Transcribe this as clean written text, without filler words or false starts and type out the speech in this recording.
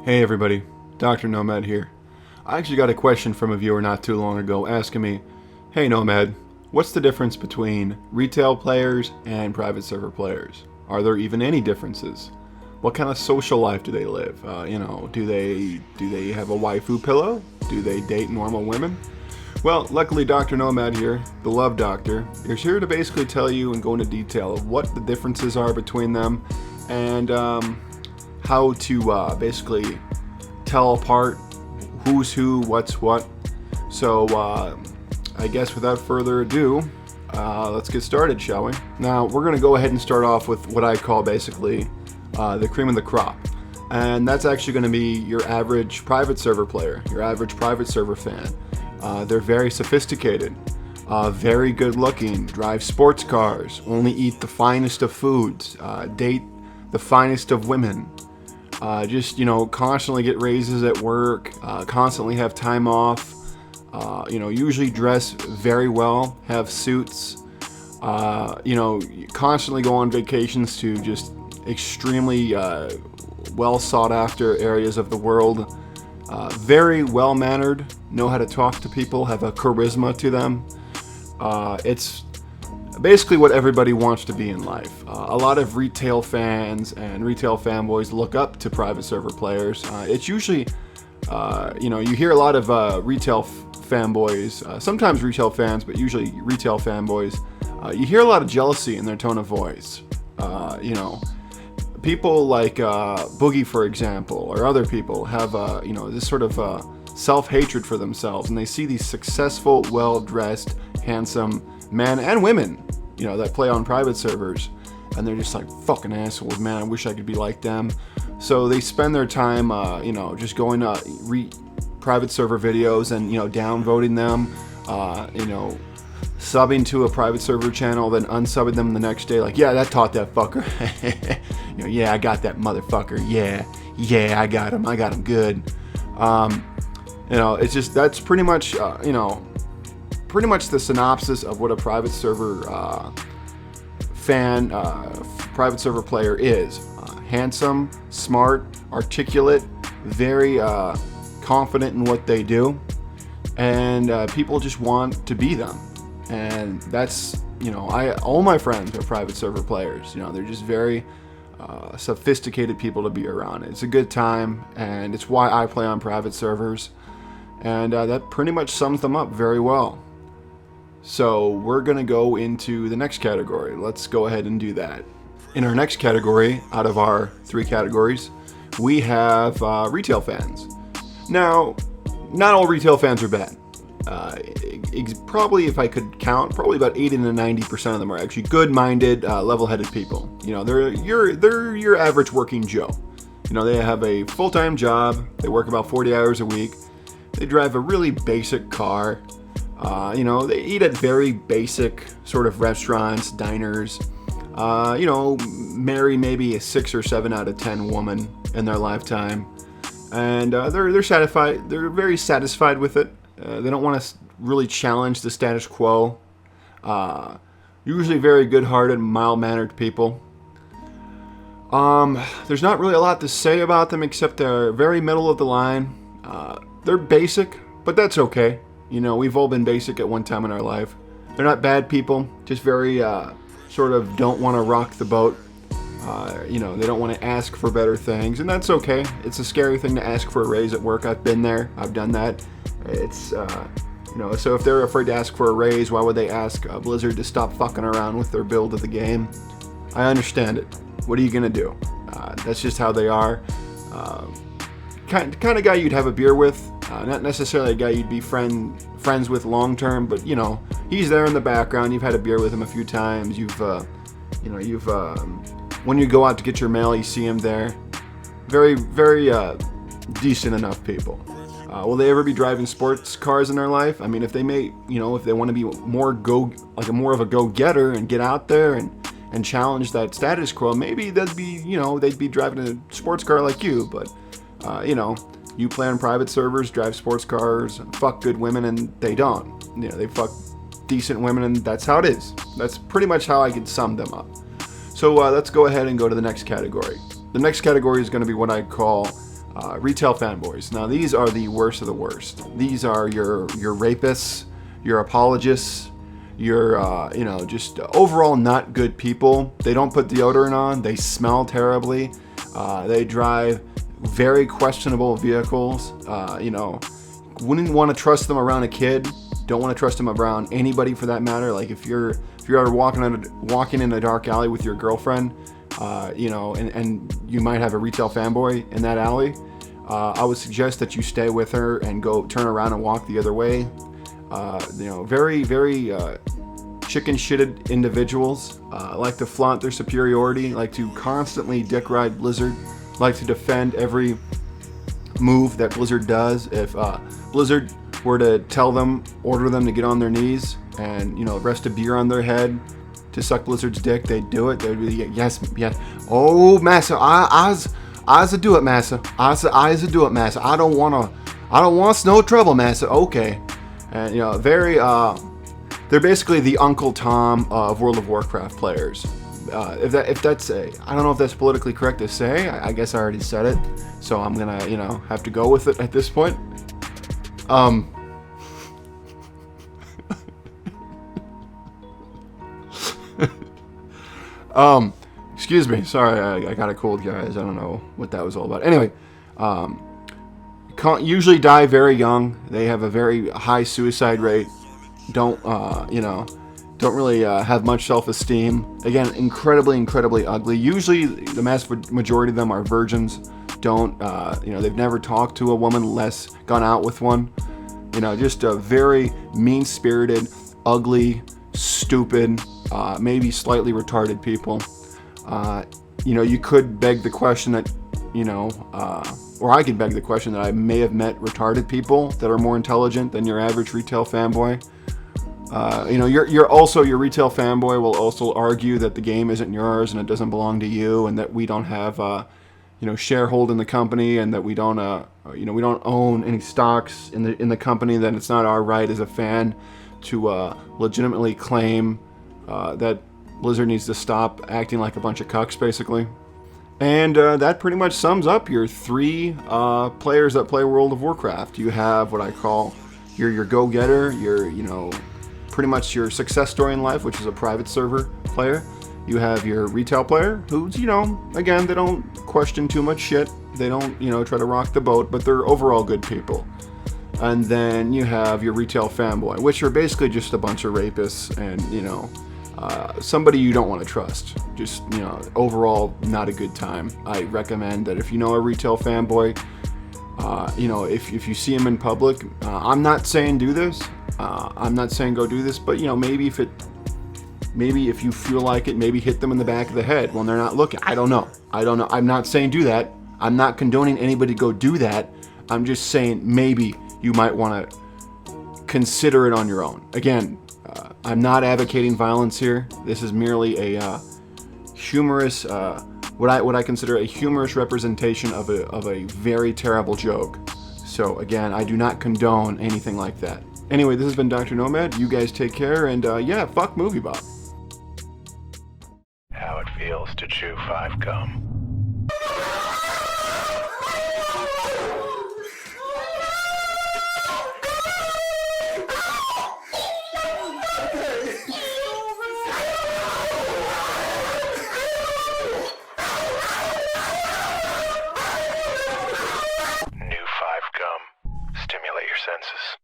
Hey everybody, Dr. Nomad here. I actually got a question from a viewer not too long ago asking me, hey Nomad, what's the difference between retail players and private server players? Are there even any differences? What kind of social life do they live? Do they have a waifu pillow? Do they date normal women? Well, luckily Dr. Nomad here, the love doctor, is here to basically tell you and go into detail of what the differences are between them and how to basically tell apart who's who, what's what. So I guess without further ado, let's get started, shall we? Now we're going to go ahead and start off with what I call basically the cream of the crop. And that's actually going to be your average private server player, your average private server fan. They're very sophisticated, very good looking, drive sports cars, only eat the finest of foods, date the finest of women, constantly get raises at work, constantly have time off, usually dress very well, have suits, constantly go on vacations to just extremely well sought after areas of the world, very well mannered, know how to talk to people, have a charisma to them. It's basically what everybody wants to be in life. A lot of retail fans and retail fanboys look up to private server players. It's usually, you hear a lot of retail fanboys, sometimes retail fans, but usually retail fanboys. You hear a lot of jealousy in their tone of voice. People like Boogie, for example, or other people have, this sort of self-hatred for themselves, and they see these successful, well-dressed, handsome men and women, that play on private servers, and they're just like, fucking assholes, man, I wish I could be like them. So they spend their time, just going to private server videos and, downvoting them, subbing to a private server channel, then unsubbing them the next day, like, yeah, that taught that fucker. Yeah, I got that motherfucker. Yeah, I got him good. It's just, that's pretty much, pretty much the synopsis of what a private server private server player is. Handsome, smart, articulate, very confident in what they do, and people just want to be them. And that's, all my friends are private server players. They're just very sophisticated people to be around. It's a good time, and it's why I play on private servers, and that pretty much sums them up very well. So we're going to go into the next category. Let's go ahead and do that. In our next category, out of our 3 categories, we have retail fans. Now, not all retail fans are bad. Probably, if I could count, probably about 80 to 90% of them are actually good-minded, level-headed people. They're your average working Joe. They have a full-time job. They work about 40 hours a week. They drive a really basic car. They eat at very basic sort of restaurants, diners. Marry maybe a 6 or 7 out of 10 woman in their lifetime, and they're satisfied. They're very satisfied with it. They don't want to really challenge the status quo. Usually very good-hearted, mild-mannered people. There's not really a lot to say about them except they're very middle of the line. They're basic, but that's okay. We've all been basic at one time in our life. They're not bad people, just very sort of don't want to rock the boat. They don't want to ask for better things, and that's okay. It's a scary thing to ask for a raise at work. I've been there. I've done that. It's, so if they're afraid to ask for a raise, why would they ask Blizzard to stop fucking around with their build of the game? I understand it. What are you going to do? That's just how they are. Kind of guy you'd have a beer with. Not necessarily a guy you'd be friends with long term, but he's there in the background. You've had a beer with him a few times. When you go out to get your mail, you see him there. Very, very decent enough people. Will they ever be driving sports cars in their life? I mean, if they if they want to be more of a go-getter and get out there and challenge that status quo, maybe they'd be driving a sports car like you. But you play on private servers, drive sports cars, fuck good women, and they don't. They fuck decent women, and that's how it is. That's pretty much how I could sum them up. So let's go ahead and go to the next category. The next category is going to be what I call Retail fanboys. Now these are the worst of the worst. These are your rapists, your apologists, your just overall not good people. They don't put deodorant on. They smell terribly. They drive very questionable vehicles. Wouldn't want to trust them around a kid. Don't want to trust them around anybody for that matter. Like if you're ever walking in a dark alley with your girlfriend, and you might have a retail fanboy in that alley, I would suggest that you stay with her and go turn around and walk the other way. Very, very chicken-shitted individuals, like to flaunt their superiority, like to constantly dick ride Blizzard, like to defend every move that Blizzard does. If Blizzard were to order them to get on their knees and, rest a beer on their head to suck Blizzard's dick, they'd do it. They'd be, yes. Oh, massa, I's do it, massa. I's do it, massa. I don't want no trouble, massa. Okay. And, they're basically the Uncle Tom of World of Warcraft players. If that's I don't know if that's politically correct to say. I guess I already said it, so I'm gonna have to go with it at this point. Excuse me. Sorry, I got a cold, guys. I don't know what that was all about. Anyway, usually die very young. They have a very high suicide rate. Don't really have much self-esteem. Again, incredibly ugly. Usually, the vast majority of them are virgins. They've never talked to a woman, less gone out with one. Just a very mean-spirited, ugly, stupid, maybe slightly retarded people. You could beg the question that, or I could beg the question that I may have met retarded people that are more intelligent than your average retail fanboy. Your retail fanboy will also argue that the game isn't yours and it doesn't belong to you, and that we don't have, sharehold in the company, and that we don't own any stocks in the company. Then it's not our right as a fan to legitimately claim that Blizzard needs to stop acting like a bunch of cucks, basically. And that pretty much sums up your three players that play World of Warcraft. You have what I call your go-getter, pretty much your success story in life, which is a private server player. You have your retail player, who's, again, they don't question too much shit. They don't, try to rock the boat, but they're overall good people. And then you have your retail fanboy, which are basically just a bunch of rapists and, somebody you don't want to trust. Just, overall not a good time. I recommend that if you know a retail fanboy, if you see him in public, I'm not saying do this. I'm not saying go do this, but maybe if you feel like it, maybe hit them in the back of the head when they're not looking. I don't know. I'm not saying do that. I'm not condoning anybody to go do that. I'm just saying maybe you might want to consider it on your own. Again, I'm not advocating violence here. This is merely a humorous, what I consider a humorous representation of a very terrible joke. So again, I do not condone anything like that. Anyway, this has been Dr. Nomad. You guys take care, and fuck MovieBot. How it feels to chew 5 gum. New 5 gum. Stimulate your senses.